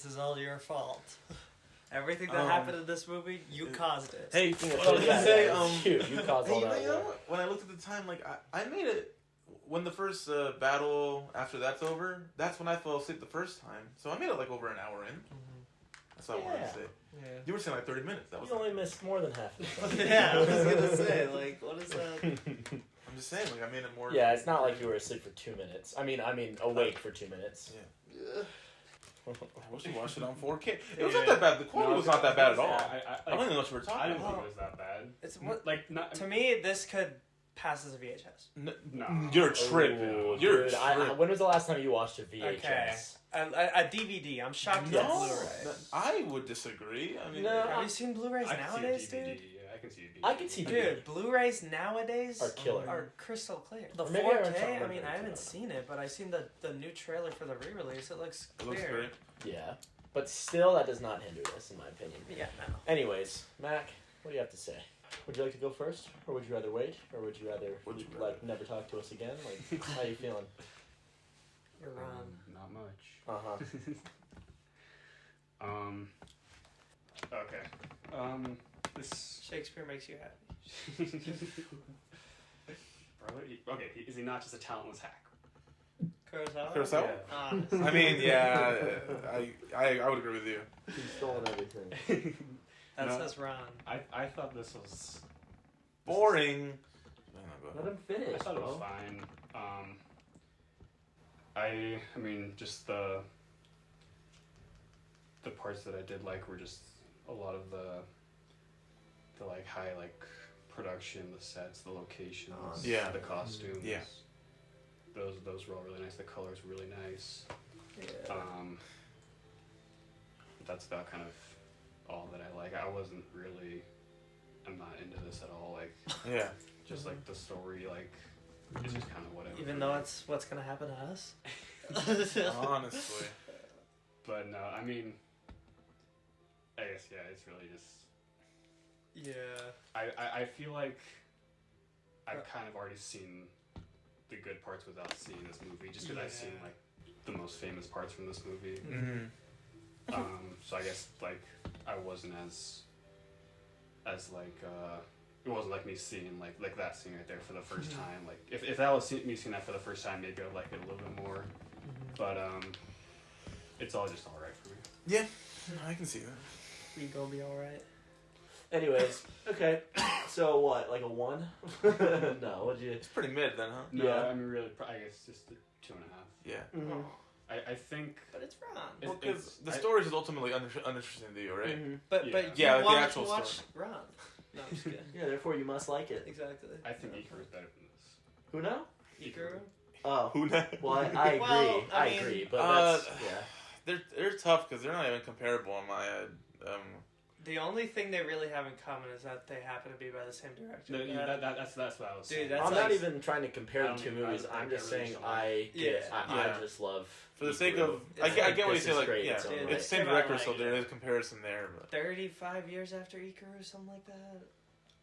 is all your fault. Everything that happened in this movie, you caused it. Hey, what I was gonna say, you caused all that. You know what? When I looked at the time, like I made it when the first battle after that's over. That's when I fell asleep the first time. So I made it like over an hour in. Mm-hmm. That's what I wanted to say. Yeah. You were saying like 30 minutes. That was only missed more than half of it. Yeah, I was gonna say, like, what is that? I'm just saying, like I made it more. Yeah, it's not like you were asleep for 2 minutes. I mean, awake for 2 minutes. Yeah. I wish you watched it on 4K. It was not that bad. The quality was not that bad at all. I don't even know what you were talking about. I didn't think it was that bad. It's like not, to me, this could pass as a VHS. No, you're tripping. You're tripping. When was the last time you watched a VHS? Okay. A DVD. I'm shocked at Blu-ray. I would disagree. I mean, have you seen Blu-rays nowadays, dude? Yeah, I can see a DVD. I can see Dude, Blu-rays nowadays are killer. Are crystal clear. The maybe 4K, I mean, I haven't seen it, but I've seen the new trailer for the re-release. It looks clear. It looks great. Yeah. But still, that does not hinder this, in my opinion. Yeah, no. Anyways, Mac, what do you have to say? Would you like to go first? Or would you rather wait? Or would you rather, never talk to us again? Like, how are you feeling? You're wrong. Not much. Uh-huh. Okay. This Shakespeare makes you happy. Okay, is he not just a talentless hack? Kurosawa? Yeah. I mean, yeah, I would agree with you. He's stolen everything. That says Ron. I thought this was boring. Let him finish. I thought it was fine. I mean, just the parts that I did like were just a lot of the like high like production, the sets, the locations, the costumes. Yeah. Those were all really nice. The colors were really nice. Yeah. That's about kind of all that I like. I'm not into this at all. Like, yeah, just like the story, like it's just kind of whatever. Even though it's what's gonna happen to us. Honestly. But no, I mean, I guess it's really just. Yeah. I feel like I've kind of already seen the good parts without seeing this movie, just because I've seen like the most famous parts from this movie. Mm-hmm. So I guess like I wasn't as like it wasn't like me seeing like that scene right there for the first time. Like if that was me seeing that for the first time, maybe I'd like it a little bit more. But it's all just all right for me. Yeah, I can see that. We gonna be all right. Anyways, okay. So what? Like a 1? No. What'd you? It's pretty mid then, huh? No, yeah. I mean really, I guess just 2.5. Yeah. Mm-hmm. I think. But it's wrong. Well, because the story is ultimately uninteresting to you, right? Mm-hmm. But yeah, you like wanted the actual to watch story. Ron. No, I'm just kidding. Yeah, therefore you must like it. Exactly. I think Ikaru is better than this. Who now? Ikaru? Oh. Who now? Well, I agree. Well, I agree, but that's they're tough because they're not even comparable in my head. The only thing they really have in common is that they happen to be by the same director. No, that's what I was saying. Dude, I'm not even trying to compare the two movies. I'm just saying I just love. For the sake of, I get what you say. Like, great, yeah, dude, it's the same director, so there is a comparison there. But 35 years after Ikaru, something like that.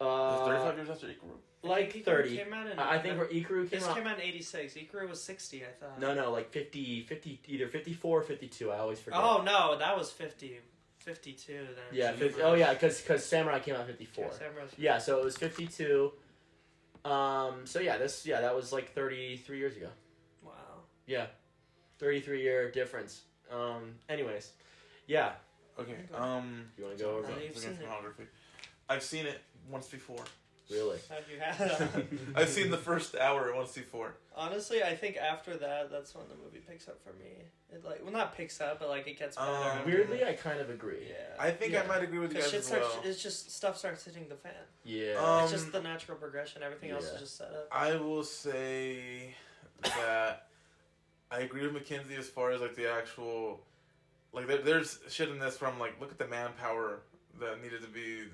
35 years after Ikaru. Like 30. Came out in, I think where Ikaru came out. This came out in 86. Ikaru was 60, I thought. No, like 50, either 54 or 52. I always forget. Oh no, that was 50. 52 then. Yeah, 50, oh yeah, because Samurai came out in 54. Yeah, so it was 52. So yeah, that was like 33 years ago. Wow. Yeah, 33-year difference. Anyways, yeah. Okay. You want to go over filmography? I've seen it once before. Really? Have you had? I've seen the first hour once before. Honestly, I think after that, that's when the movie picks up for me. It not picks up, but like it gets better. Weirdly, I kind of agree. Yeah. I think I might agree with you guys as well. It's just stuff starts hitting the fan. Yeah. It's just the natural progression. Everything else is just set up. I will say that I agree with Mackenzie as far as like the actual, like there's shit in this from like look at the manpower that needed to be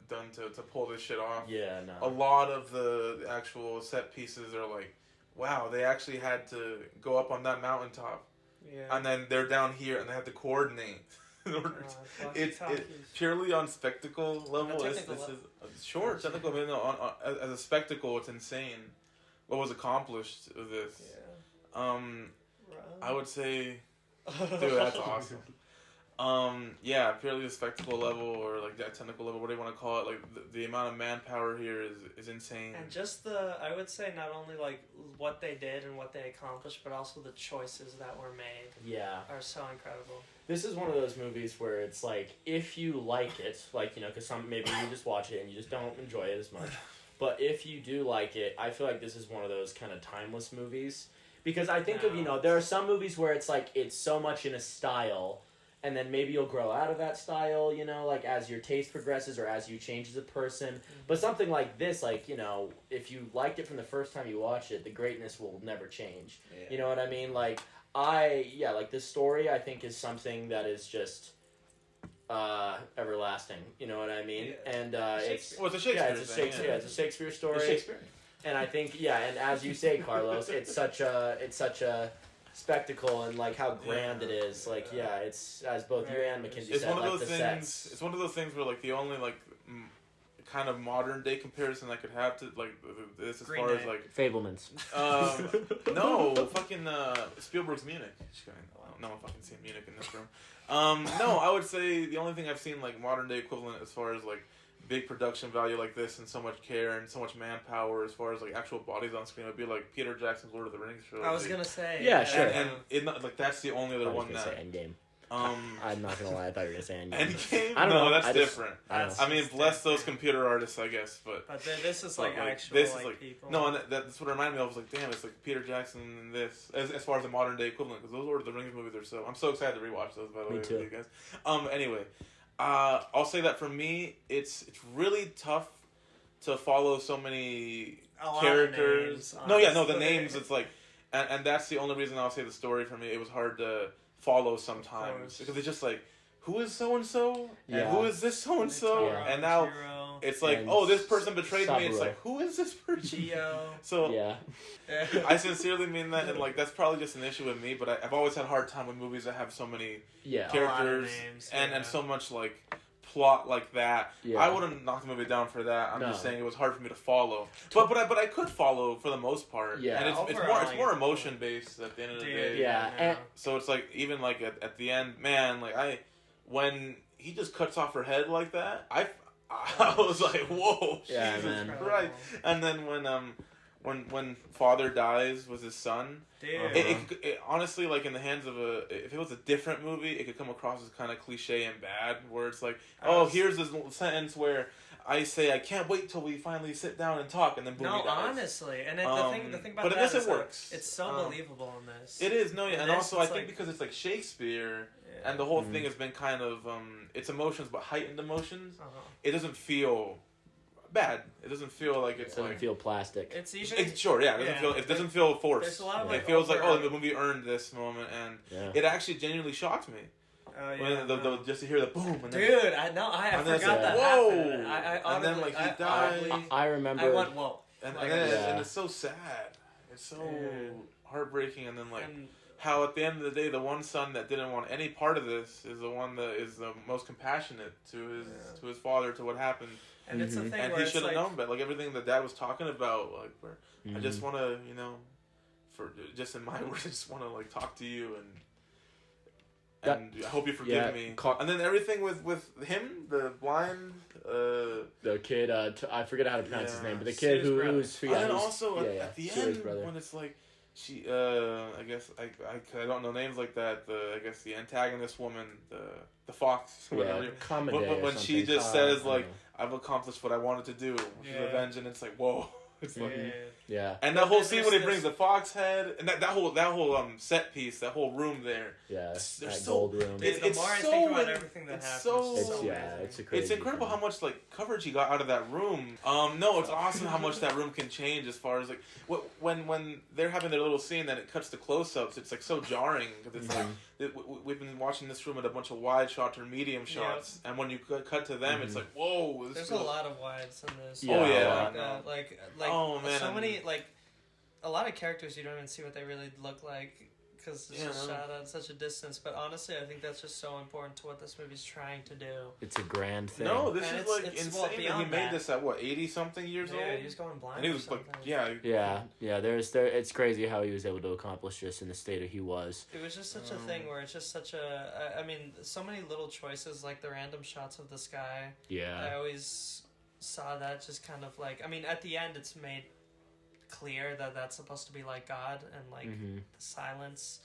done to pull this shit off. Yeah, no. A lot of the actual set pieces are like, wow, they actually had to go up on that mountaintop. Yeah. And then they're down here and they have to coordinate. In order it's purely on spectacle level. This is sure, technical, but no, as a spectacle, it's insane what was accomplished with this. Yeah. I would say, dude, that's awesome. Yeah, purely the spectacle level or like that technical level, whatever you want to call it. Like the amount of manpower here is insane. And just I would say not only like what they did and what they accomplished, but also the choices that were made. Yeah. Are so incredible. This is one of those movies where it's like, if you like it, like, you know, because maybe you just watch it and you just don't enjoy it as much. But if you do like it, I feel like this is one of those kind of timeless movies. Because I think of, you know, there are some movies where it's like, it's so much in a style, and then maybe you'll grow out of that style, you know, like as your taste progresses or as you change as a person. But something like this, like, you know, if you liked it from the first time you watched it, the greatness will never change. Yeah. You know what I mean? Like, like this story, I think, is something that is just everlasting. You know what I mean? Yeah. And it's a Shakespeare. Yeah, it's a Shakespeare story. It's Shakespeare. And I think, and as you say, Carlos, it's such a spectacle, and like how grand it is. Like, it's, as both you and Mackenzie said, one of those the things. sets. It's one of those things where like the only like kind of modern day comparison I could have to like this as Green far Day. as like Fablemans. No, fucking Spielberg's Munich. No one fucking seen Munich in this room. No, I would say the only thing I've seen like modern day equivalent as far as like big production value like this and so much care and so much manpower as far as like actual bodies on screen would be like Peter Jackson's Lord of the Rings trilogy. I was gonna say. Yeah, sure. And it, like that's the only other one that. Say Endgame. I'm not gonna lie, I thought you were gonna say Endgame. Endgame? I don't know. That's different. I mean, bless those computer artists, I guess, but this is like actual this like, is like people. No, and that's what it reminded me of. I was like, damn, it's like Peter Jackson and this as far as the modern day equivalent, because those Lord of the Rings movies are so. I'm so excited to rewatch those. By the way, too. with you guys. Anyway, I'll say that for me, it's really tough to follow so many characters. Names, the names. It's like, and that's the only reason I'll say the story for me. It was hard to follow sometimes because it's just like, who is so and so, and who is this so and so, and now it's like, and this person betrayed me. It's like, who is this person? Gio. So I sincerely mean that, and like that's probably just an issue with me. But I've always had a hard time with movies that have so many characters names, and so much like plot like that. I wouldn't knock the movie down for that. I'm just saying it was hard for me to follow. But I could follow for the most part. Yeah, and it's more emotion based at the end of the day. Yeah, and so it's like even like at the end, man, like when he just cuts off her head like that, I was like, whoa, Jesus Christ. And then when father dies with his son, it honestly, like in the hands of if it was a different movie, it could come across as kind of cliche and bad, where it's like, here's this sentence where I say I can't wait till we finally sit down and talk, and then boom, he dies. Honestly, and the thing about but in that this is it works. It's so believable in this. It is, and also I think because it's like Shakespeare. And the whole thing has been kind of, it's emotions, but heightened emotions. It doesn't feel bad. It doesn't feel like it's doesn't feel plastic. It's even... It doesn't feel forced. There's a lot of, it feels like, the movie earned this moment, and it actually genuinely shocked me. When just to hear the boom. And dude, I forgot that happened. And then, like, he died. I remember. I went, whoa. And it's so sad. It's so heartbreaking, and then, like... how at the end of the day, the one son that didn't want any part of this is the one that is the most compassionate to his father, to what happened. And it's a thing and where he should have known, but like everything that Dad was talking about, like where I just want to, just in my words, I just want to like talk to you and I hope you forgive me. And then everything with him, the blind, the kid, I forget how to pronounce his name, but the kid who's and then also at the end when it's like. She, I guess I don't know names like that. I guess the antagonist woman, the fox, whatever. But when she just says like, "I've accomplished what I wanted to do," which is revenge, and it's like, whoa, it's like, And that whole scene when he brings the fox head, and that whole set piece, that whole room there, gold room. The more I think about everything that happens, it's incredible how much like coverage he got out of that room. No, it's awesome how much that room can change as far as like when they're having their little scene, then it cuts to close-ups. It's like so jarring because it's like we've been watching this room at a bunch of wide shots or medium shots, and when you cut to them, it's like whoa. There's a lot of wides in this. Oh man, so many like a lot of characters you don't even see what they really look like because it's just shot at such a distance. But honestly, I think that's just so important to what this movie's trying to do. It's a grand thing. No, this And is it's- like it's, insane well, that he beyond made that. this at what 80-something years old. Yeah, he was going blind. And he or was like, something. yeah. It's crazy how he was able to accomplish this in the state he was. It was just such a thing where it's just such a. I mean, so many little choices, like the random shots of the sky. I Yeah. always saw that just kind of like. I mean, at the end, it's made clear that that's supposed to be like God, and like Mm-hmm. the silence.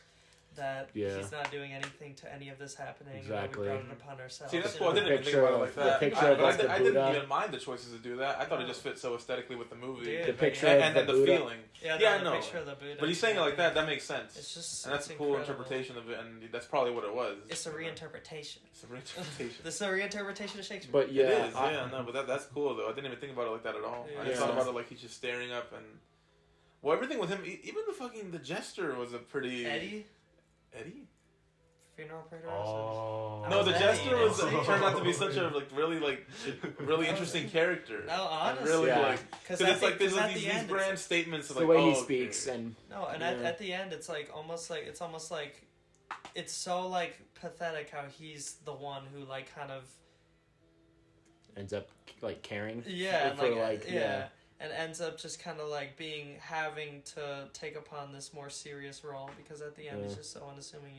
That Yeah. he's not doing anything to any of this happening. Exactly. We brought it upon ourselves. See, that's you cool. I know? didn't even think picture about it of- like the that. picture of, like, the I didn't Buddha. even mind the choices to do that. I thought it just fit so aesthetically with the movie. Dude, The but picture yeah. of And then the Buddha. feeling. Yeah, Yeah, the no. picture of the Buddha. But he's saying it like that may sense. It's just. And that's it's a cool incredible. interpretation of it, and that's probably what it was. It's a reinterpretation. It's a reinterpretation. This is a reinterpretation of Shakespeare. But yeah, It is, yeah, but that's cool though. I didn't even think about it like that at all. I just Yeah. thought about it like he's just staring up and. Well, everything with him, even the jester was a pretty. Eddie? Oh. Funeral operator? No, the Eddie, jester was Eddie. turned out to be such a really interesting character. No, And honestly. really Yeah. because it's like there's at these the end, grand statements of the like way he okay. speaks and No, and Yeah. at the end, it's like almost like it's so like pathetic how he's the one who like kind of ends up like caring. yeah, and for, like, yeah. yeah, and ends up just kind of like having to take upon this more serious role because at the end he's Yeah. just so unassuming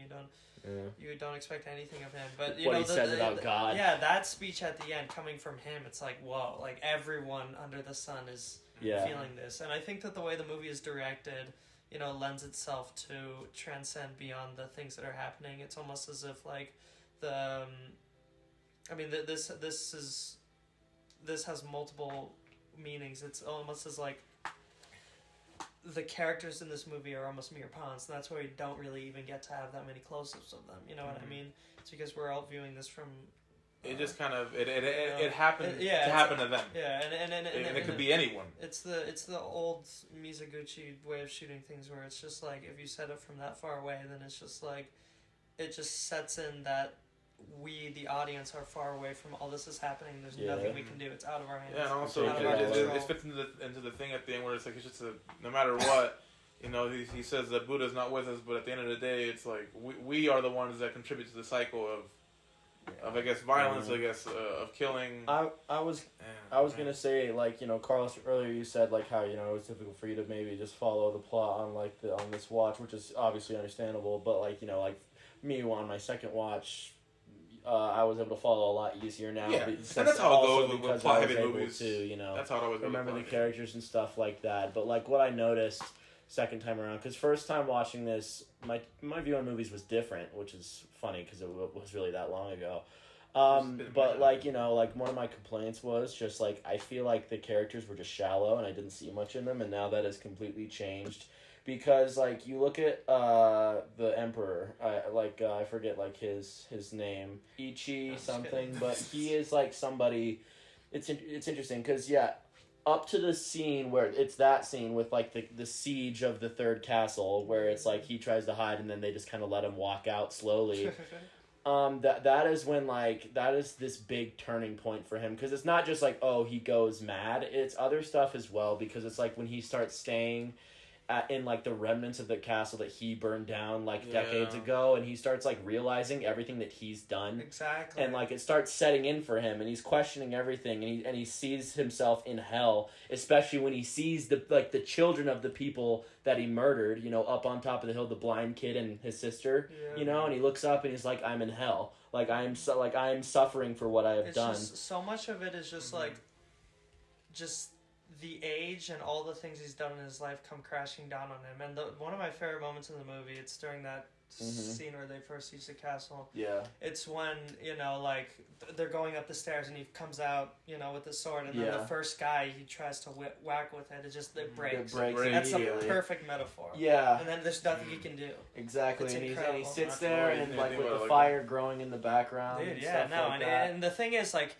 Yeah. you don't expect anything of him. But you What know he says about God. Yeah, that speech at the end coming from him, it's like whoa, like everyone under the sun is Yeah. feeling this, and I think that the way the movie is directed, you know, lends itself to transcend beyond the things that are happening. It's almost as if like the, I mean, this has multiple meanings. It's almost as like the characters in this movie are almost mere pawns, and that's why we don't really even get to have that many close-ups of them. You know what I mean? It's because we're all viewing this from. It just kind of it happened yeah, to happen to them. Yeah, and it could be anyone. It's the old Mizoguchi way of shooting things where it's just like if you set it from that far away, then it's just like it just sets in that we, the audience, are far away from all this is happening. There's Yeah. nothing we can do. It's out of our hands. Yeah, and also Out of our it control. fits into the thing at the end where it's like it's just no matter what, you know, he says that Buddha's not with us, but at the end of the day, it's like we are the ones that contribute to the cycle of I guess violence, I guess of killing. I was gonna say, like, you know, Carlos, earlier you said like how, you know, it was difficult for you to maybe just follow the plot on like on this watch, which is obviously understandable, but like, you know, like me on my second watch, I was able to follow a lot easier now. Yeah, since and that's how it also goes with because plot I was heavy able movies. to, you know, That's how it always goes. remember the with characters and stuff like that. But like what I noticed second time around, because first time watching this, my view on movies was different, which is funny because it was really that long ago. But like, you know, like one of my complaints was just like I feel like the characters were just shallow and I didn't see much in them, and now that has completely changed. Because like you look at the Emperor, I forget like his name, Ichi something, but he is like somebody. It's interesting because up to the scene where it's that scene with like the siege of the third castle where it's like he tries to hide and then they just kind of let him walk out slowly. That is when like that is this big turning point for him, because it's not just like, oh, he goes mad, it's other stuff as well, because it's like when he starts staying in like the remnants of the castle that he burned down like decades ago, and he starts like realizing everything that he's done. Exactly. And like it starts setting in for him, and he's questioning everything, and he sees himself in hell, especially when he sees the children of the people that he murdered, you know, up on top of the hill, the blind kid and his sister, you know, and he looks up and he's like, I'm in hell, like I am suffering for what I have done. Just, so much of it is just like just the age and all the things he's done in his life come crashing down on him. And one of my favorite moments in the movie, it's during that scene where they first reach the castle. Yeah. It's when, you know, like, they're going up the stairs and he comes out, you know, with the sword, and then the first guy he tries to whack with it, it breaks. It breaks That's a immediately. perfect metaphor. Yeah. And then there's nothing he can do. Exactly, It's and he incredible. sits That's there right. and Yeah, like think with about the it like fire growing in the background. Dude, and yeah, stuff no, like and, that. and the thing is, like,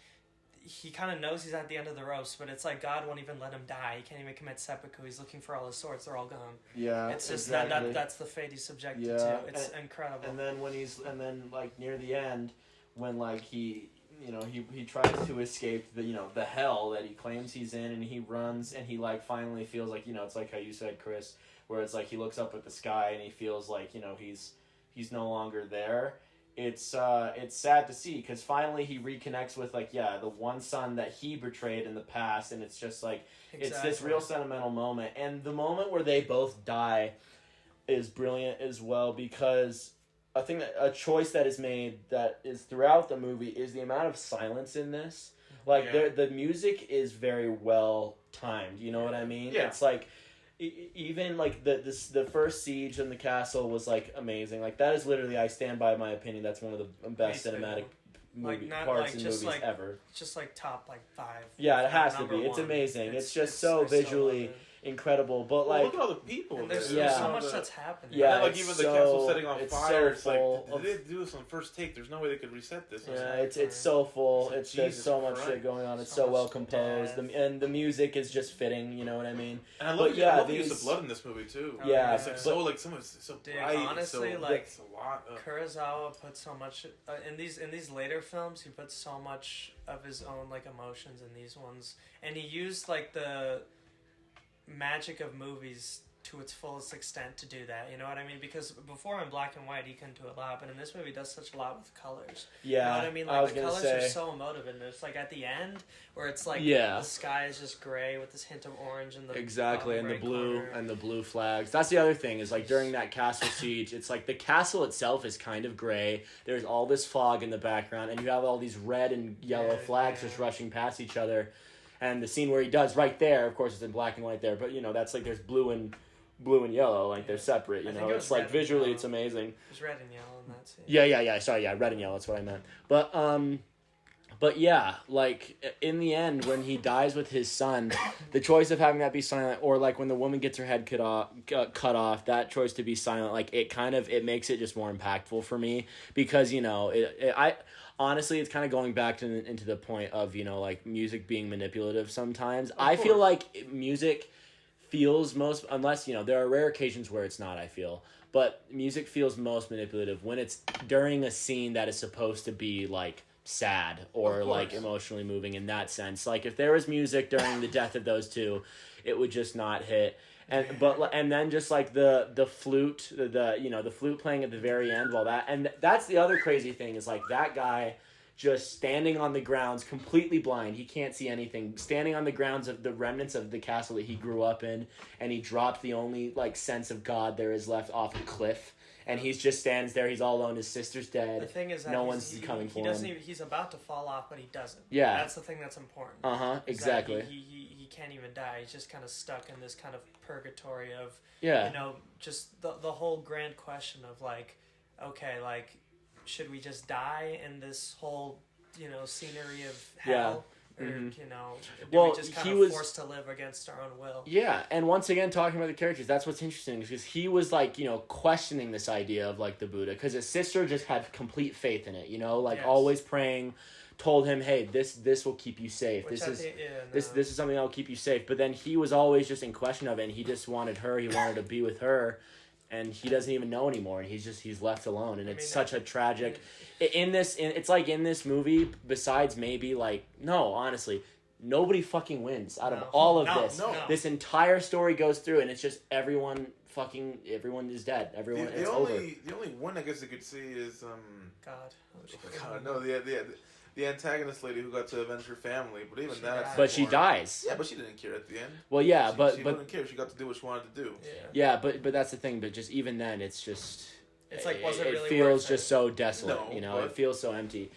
he kind of knows he's at the end of the ropes, but it's like God won't even let him die. He can't even commit seppuku. He's looking for all his swords; they're all gone. Yeah, It's just exactly. that's the fate he's subjected Yeah, to. It's incredible. And then like near the end, when like he tries to escape the hell that he claims he's in, and he runs, and he like finally feels like, you know, it's like how you said, Chris, where it's like he looks up at the sky and he feels like, you know, he's no longer there. It's sad to see, because finally he reconnects with, like, the one son that he betrayed in the past, and it's just like, it's this real sentimental moment. And the moment where they both die is brilliant as well, because I think that a choice that is made that is throughout the movie is the amount of silence in this. Like, the music is very well timed, you know what I mean? Yeah. It's like, even like the first siege in the castle was like amazing. Like, that is literally, I stand by my opinion, that's one of the best cinematic parts in movies ever. Just like top 5. Yeah, it has to be. It's amazing. It's just so visually incredible. But like, look at all the people. And there's so much that's happening. Yeah, and like even the castle setting on fire. It's full like, did they do this on first take? There's no way they could reset this. Yeah, it's so full. There's so much shit going on. It's so well composed. And the music is just fitting. You know what I mean? And I love the use of blood in this movie too. Yeah, it's like so like some of it's so bright. Honestly, so, like it's a lot of... Kurosawa put so much in these later films. He put so much of his own like emotions in these ones, and he used like the magic of movies to its fullest extent to do that, you know what I mean? Because before in black and white he couldn't do a lot, but in this movie he does such a lot with colors. Yeah, you know what I mean? Like the colors are so emotive in this. Like at the end, where it's like the sky is just gray with this hint of orange and the and the blue corner. And the blue flags. That's the other thing is like during that castle siege, it's like the castle itself is kind of gray. There's all this fog in the background, and you have all these red and yellow flags just rushing past each other. And the scene where he does right there, of course, it's in black and white there, but you know that's like there's blue and yellow, like they're separate. You know, it's like visually, it's amazing. There's red and yellow in that scene. Yeah. Sorry, red and yellow. That's what I meant. But yeah, like in the end, when he dies with his son, the choice of having that be silent, or like when the woman gets her head cut off, that choice to be silent, like it makes it just more impactful for me, because you know honestly, it's kind of going back into the point of, you know, like music being manipulative sometimes. I feel like music feels most, unless, you know, there are rare occasions where it's not, I feel, but music feels most manipulative when it's during a scene that is supposed to be like sad or like emotionally moving in that sense. Like if there was music during the death of those two, it would just not hit. And then just like the flute, the flute playing at the very end while and that's the other crazy thing is like that guy just standing on the grounds, completely blind. He can't see anything. Standing on the grounds of the remnants of the castle that he grew up in, and he dropped the only like sense of God there is left off a cliff. And he's just stands there. He's all alone. His sister's dead. The thing is that no one's coming for him. He's about to fall off, but he doesn't. Yeah, that's the thing that's important. Exactly. He can't even die. He's just kind of stuck in this kind of purgatory of you know, just the whole grand question of like, okay, like, should we just die in this whole, you know, scenery of hell? Or, you know, we just kind of forced to live against our own will. Yeah, and once again, talking about the characters, that's what's interesting, because he was, like, you know, questioning this idea of, like, the Buddha, because his sister just had complete faith in it, you know, like, always praying, told him, hey, this will keep you safe. This is something that will keep you safe. But then he was always just in question of it, and he just wanted her, he wanted to be with her, and he doesn't even know anymore, and he's left alone, and it's such a tragic... It's like in this movie, besides maybe like, no, honestly, nobody fucking wins out of all of this. No. This entire story goes through, and it's just everyone is dead. It's over. The only one I guess you could see is God. No, the antagonist lady who got to avenge her family, but even that. But she dies. Yeah, but she didn't care at the end. Well, yeah, she didn't care. She got to do what she wanted to do. Yeah, but that's the thing. But just even then, it's just. It's like, was it really it feels worth just so desolate, you know? It feels so empty.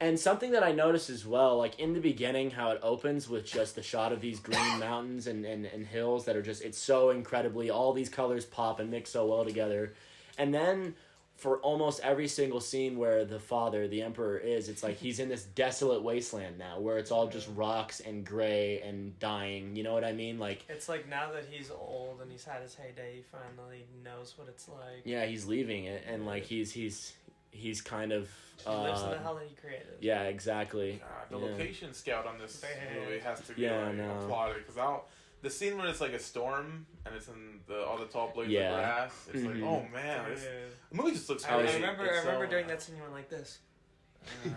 And something that I noticed as well, like in the beginning, how it opens with just the shot of these green mountains and hills that are just, it's so incredibly, all these colors pop and mix so well together. And then for almost every single scene where the father, the emperor is, it's like he's in this desolate wasteland now where it's all just rocks and gray and dying, you know what I mean? Like, it's like now that he's old and he's had his heyday, he finally knows what it's like. Yeah, he's leaving it, and like he's kind of he lives in the hell that he created. Yeah, exactly. God, the location scout on this movie has to be applauded, because the scene when it's like a storm and it's in all the tall blades of grass, it's like, oh man, the movie just looks crazy. I remember during that scene you went like this. And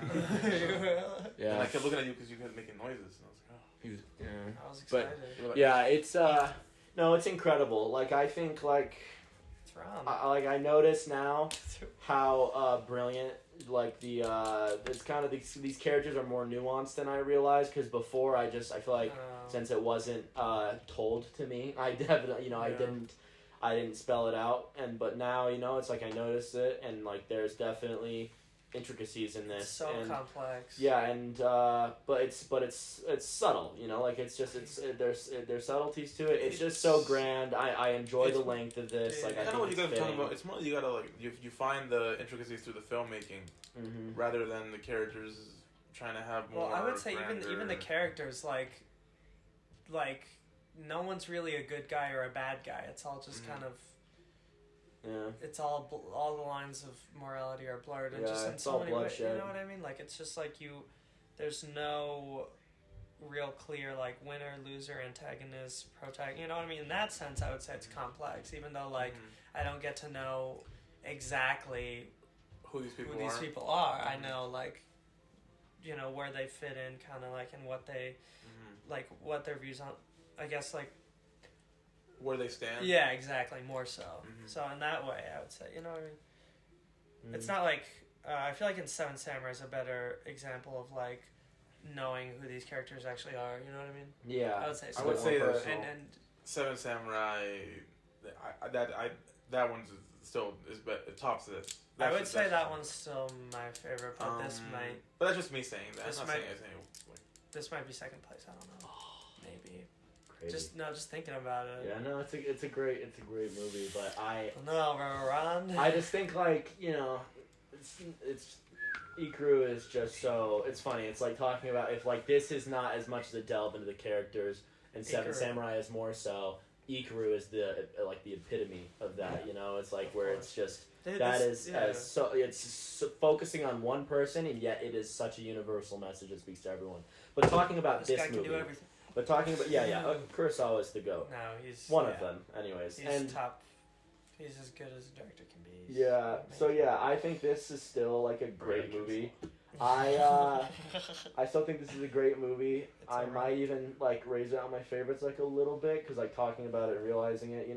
I kept looking at you because you kept making noises, and I was like, I was excited. But yeah, it's No, it's incredible. Like, I think, like, It's wrong. I notice now how brilliant, like, it's kind of these characters are more nuanced than I realized, because before I feel like, since it wasn't told to me, I definitely, I didn't spell it out, but now, it's like I noticed it, and, like, there's definitely intricacies in this. It's so complex. Yeah, and but it's subtle, like there's subtleties to it. It's just so grand. I enjoy the length of this. Like, I kind of think what you guys it's are talking fitting. about. It's more you gotta like you find the intricacies through the filmmaking rather than the characters trying to have more. Well, I would say grander. even the characters, like no one's really a good guy or a bad guy. It's all just kind of. Yeah. It's all the lines of morality are blurred, and just in it's so all many ways. You bloodshed. know what I mean? Like, it's just like there's no real clear like winner, loser, antagonist, protagonist. You know what I mean? In that sense, I would say it's complex, even though like I don't get to know exactly who these people are. I know like where they fit in, kind of like, and what they like, what their views on. I guess like. Where they stand. Yeah, exactly. More so. So in that way, I would say, you know what I mean? It's not like I feel like in Seven Samurai is a better example of like knowing who these characters actually are. You know what I mean? Yeah. I would say. So. I would say that And Seven Samurai, that one's still it tops this. I would say that one's still my favorite, but this might. But that's just me saying that. This I'm not saying anything. This might be second place. I don't know. Maybe. Crazy. Just thinking about it. Yeah, no, it's a great movie, but Ron. I just think like it's Ikuru is just so it's funny. It's like talking about if like this is not as much as a delve into the characters, and Seven Samurai is more so. Ikuru is the epitome of that. It's like where it's just it's focusing on one person, and yet it is such a universal message that speaks to everyone. But talking about this guy movie. Can do everything. But talking about Kurosawa is the GOAT. No, he's one of them, anyways. He's top. He's as good as a director can be. I think this is still like a great movie. I still think this is a great movie. I might even like raise it on my favorites like a little bit because like talking about it and realizing it,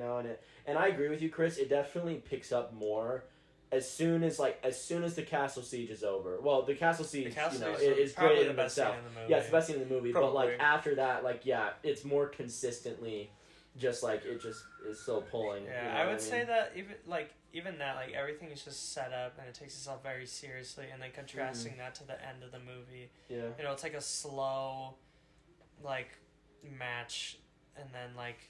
and I agree with you, Chris. It definitely picks up more. As soon as the castle siege is over. Well, the castle siege, is great in itself. Yeah, it's the best scene in the movie. Probably. But like after that, like it's more consistently, just like it just is still pulling. Yeah, I would say that even that like everything is just set up and it takes itself very seriously, and then contrasting that to the end of the movie. Yeah. It's like a slow, like match, and then like.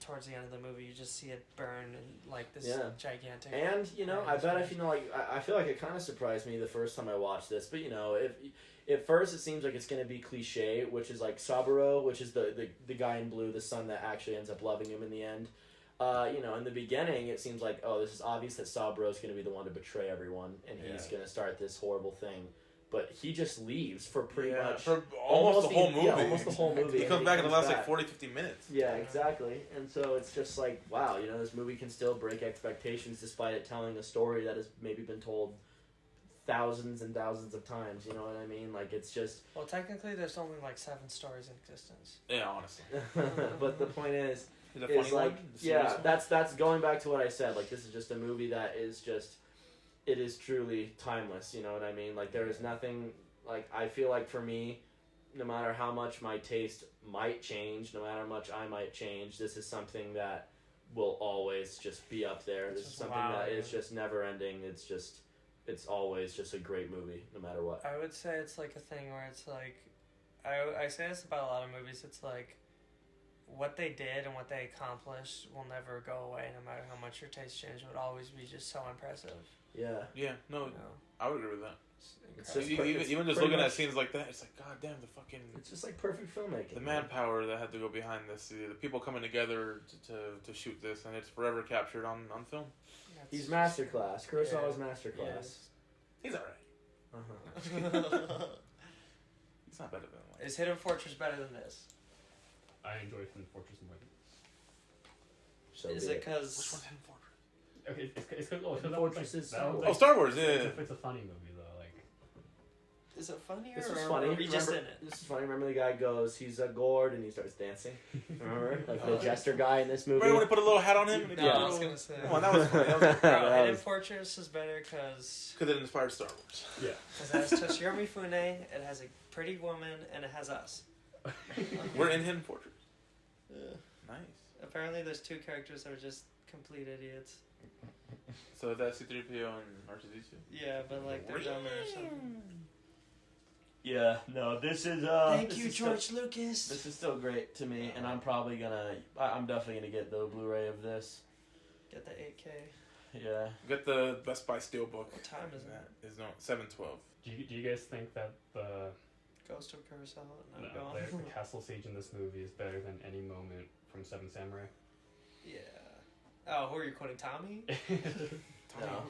Towards the end of the movie, you just see it burn and like this gigantic. And I bet I feel like it kind of surprised me the first time I watched this. But if at first it seems like it's gonna be cliche, which is like Saburo, which is the guy in blue, the son that actually ends up loving him in the end. In the beginning it seems like this is obvious that Saburo is gonna be the one to betray everyone, and he's gonna start this horrible thing. But he just leaves for pretty much... For almost the whole movie. Yeah, almost the whole movie. He comes back in the last, 40, 50 minutes. Yeah, exactly. And so it's just like, wow, this movie can still break expectations despite it telling a story that has maybe been told thousands and thousands of times, you know what I mean? Like, it's just... Well, technically, there's only, 7 stories in existence. Yeah, honestly. But the point is like, that's going back to what I said. Like, this is just a movie that is just... It is truly timeless, you know what I mean? Like, there is nothing, I feel like for me, no matter how much my taste might change, no matter how much I might change, this is something that will always just be up there. This is something that is just never ending. It's always just a great movie, no matter what. I would say it's like a thing where it's like, I say this about a lot of movies, it's like, what they did and what they accomplished will never go away, no matter how much your taste changes. It would always be just so impressive. Yeah. No, I would agree with that. It's so even just looking at scenes like that, it's like, god damn, the fucking... It's just like perfect filmmaking. The manpower that had to go behind this, the people coming together to shoot this, and it's forever captured on film. He's masterclass. Kurosawa's masterclass. Yes. He's alright. He's not better than Is Hidden Fortress better than this? I enjoyed Hidden Fortress more. So is it because... Which one's Hidden Fortress? Okay, it's because Fortress is Star Wars. Oh, Star Wars, yeah. It's a funny movie though. Is it funnier This was or funny. are we just in Remember- it? This is funny. Remember the guy goes, he's a gourd, and he starts dancing. Remember, like the jester guy in this movie. Remember when they put a little hat on him? And he No, put a I was little- gonna say. Come on, that was funny. That was Bro, That Hidden was- Fortress is better because because it inspired Star Wars. Yeah. it has Toshiro Mifune, it has a pretty woman, and it has us. We're in Hidden Fortress. Nice. Apparently, there's two characters that are just complete idiots. So that's C-3PO and R2-D2? Yeah, but like they're dumber or something. Yeah, no, this is Thank this you, is George Lucas. This is still great to me, and I'm probably gonna. I'm definitely gonna get the Blu-ray of this. Get the 8K. Yeah. Get the Best Buy Steelbook. What time is That it? is no 7/12. Do you guys think that the Ghost of Kurosawa. No, no, go on. the castle siege in this movie is better than any moment from Seven Samurai? Yeah. Oh, who are you quoting? Tommy? No.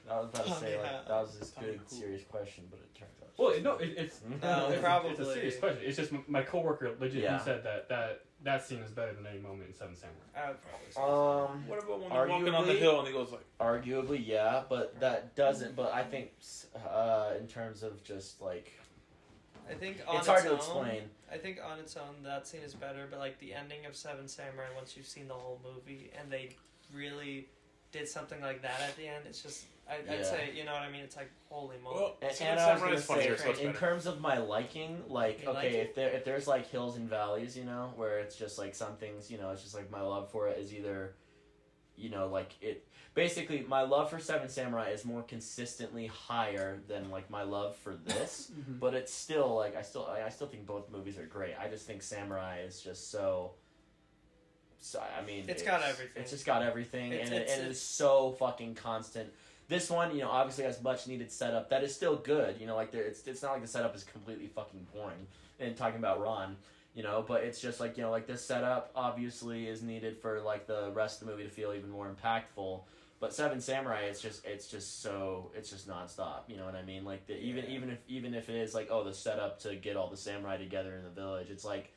I was about to say Yeah. that was a Tommy good who? serious question, but it turns out. Well, no, it's No, it's, probably. It's a serious question. It's just my coworker legitimately Yeah. said that scene is better than any moment in Seven Samurai. I would probably say What about when they're walking on the Arguably- hill and he goes like, Arguably, yeah, but that doesn't. But I think, in terms of just like, I think on it's hard its to own, explain. I think on its own that scene is better, but like the ending of Seven Samurai, once you've seen the whole movie and they really did something like that at the end, it's just I'd Yeah. say, you know what I mean? It's like holy moly. well, And, Seven and I was Samurai gonna is funnier, say, so it's in better. terms of my liking, like, You like okay, it? if there's like hills and valleys, you know, where it's just like some things, you know, it's just like my love for it is either, you know, like it. Basically, my love for Seven Samurai is more consistently higher than like my love for this, but it's still like I still think both movies are great. I just think Samurai is just so. So I mean, It's got everything. It's just got everything, It's- and it's- it is so fucking constant. This one, you know, obviously has much needed setup. That is still good, you know. Like it's not like the setup is completely fucking boring. And talking about Ron, you know, but it's just like, you know, like this setup obviously is needed for like the rest of the movie to feel even more impactful. But Seven Samurai, it's just nonstop. You know what I mean? Like even if it is like, oh, the setup to get all the samurai together in the village, it's like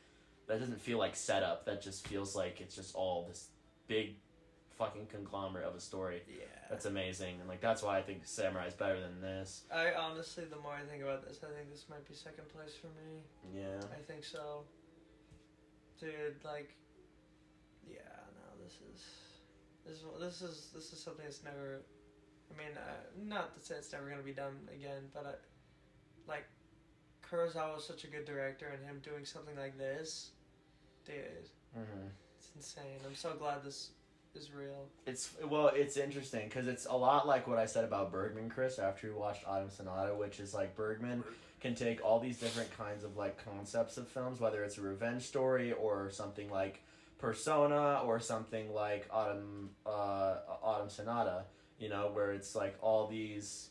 that doesn't feel like setup. That just feels like it's just all this big fucking conglomerate of a story. Yeah. That's amazing, and like that's why I think Samurai is better than this. I honestly, the more I think about this, I think this might be second place for me. Yeah. I think so. Dude, like, yeah, no, this is something that's never. I mean, not to say it's never gonna be done again, but like, Kurosawa is such a good director, and him doing something like this, dude, Mm-hmm. it's insane. I'm so glad this is real. It's interesting because it's a lot like what I said about Bergman, Chris, after you watched Autumn Sonata, which is like Bergman can take all these different kinds of like concepts of films, whether it's a revenge story or something like Persona or something like Autumn Sonata, you know, where it's like all these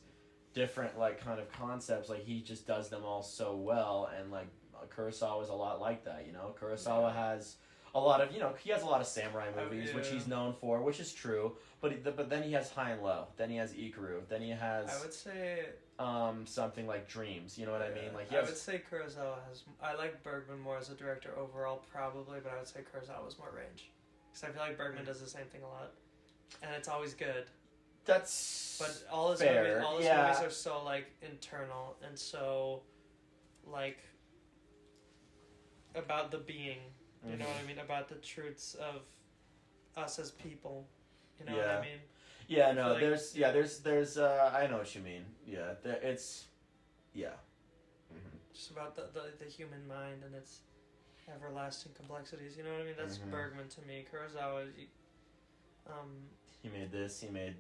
different like kind of concepts, like he just does them all so well, and like Kurosawa is a lot like that, you know. Kurosawa has a lot of, you know, he has a lot of samurai movies, which he's known for, which is true, but then he has High and Low, then he has Ikaru, then he has I would say. something like Dreams, you know what I mean? Like I would say Kurosawa has. I like Bergman more as a director overall, probably, but I would say Kurosawa has more range, because I feel like Bergman does the same thing a lot, and it's always good. that's But all his fair. movies are so like internal and so like about the being. You know what I mean? About the truths of us as people. You know what I mean? Yeah, I no, feel like- there's I know what you mean. Yeah, it's yeah. Mm-hmm. Just about the human mind and its everlasting complexities. You know what I mean? That's Mhm. Bergman to me. Kurosawa, He made this. He made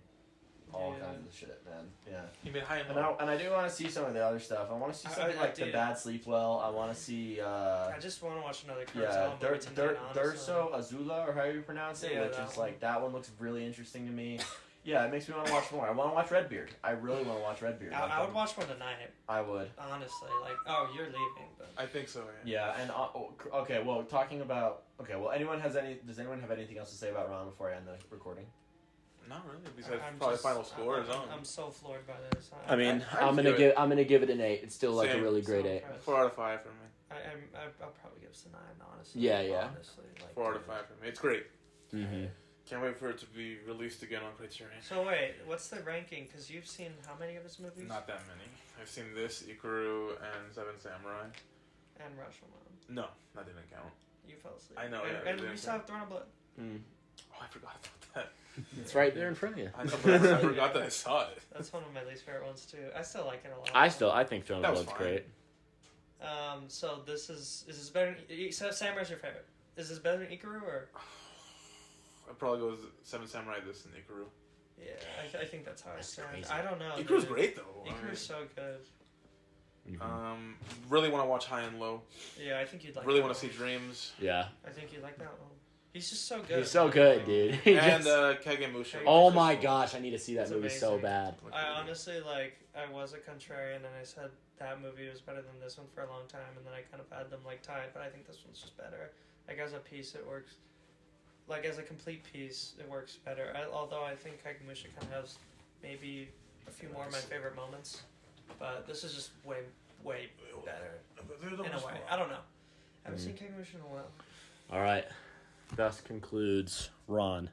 all Yeah. kinds of shit, man. Yeah. he made High and And Low. I do want to see some of the other stuff. I want to see something like The did. Bad Sleep Well. I want to see I just want to watch another Kurosawa yeah, movie tonight, honestly. Durso Azula, or however you pronounce it, Yeah, which that is one. like that one looks really interesting to me. Yeah, it makes me want to watch more. I want to watch Redbeard. I really want to watch Redbeard. Like, I would watch one tonight, I would. honestly. Like, oh, you're leaving, but I think so, yeah. Yeah, and okay. Well, talking about Does anyone have anything else to say about Ron before I end the recording? Not really, besides I'm probably just- final score or I'm something. so floored by this. I mean, I'd I'm gonna give it an 8. It's still like Same. a really great So 8. impressed. 4 out of 5 for me. I'll probably give it a 9, honestly. Yeah, yeah. Honestly, like, 4 out of 5 for me. It's great. Mm-hmm. Can't wait for it to be released again on Criterion. So wait, what's the ranking? Because you've seen how many of his movies? Not that many. I've seen this, Ikaru, and Seven Samurai. And Rashomon. No, that didn't count. You fell asleep. I know, And, yeah, and it we didn't saw count. Throne of Blood. Mm. Oh, I forgot about that. It's right there in front of you. I know, but I forgot that I saw it. That's one of my least favorite ones too. I still like it a lot. I think Throne That of was Blood's fine. great. So this better than... So Samurai's your favorite. Is this better than Ikaru or... I'd probably go with Seven Samurai, this, and Ikaru. Yeah, I think that's how I That's stand. crazy. I don't know. Ikaru's dude. great, though. Ikaru's so good. Mhm. Really want to watch High and Low. Yeah, I think you'd like Really that want to see one. Dreams. Yeah. I think you'd like that one. He's just so good. He's so good, dude. He And just- Kagemusha. oh my gosh, I need to see that It's movie so amazing. bad. I honestly, like, I was a contrarian and I said that movie was better than this one for a long time, and then I kind of had them, like, tied, but I think this one's just better. Like, as a piece, it works. Like, as a complete piece, it works better. Although I think Kagemusha kind of has maybe a few more of my favorite moments, but this is just way, way better in a way. I don't know. I haven't seen Kagemusha in a while. All right. Thus concludes Ron.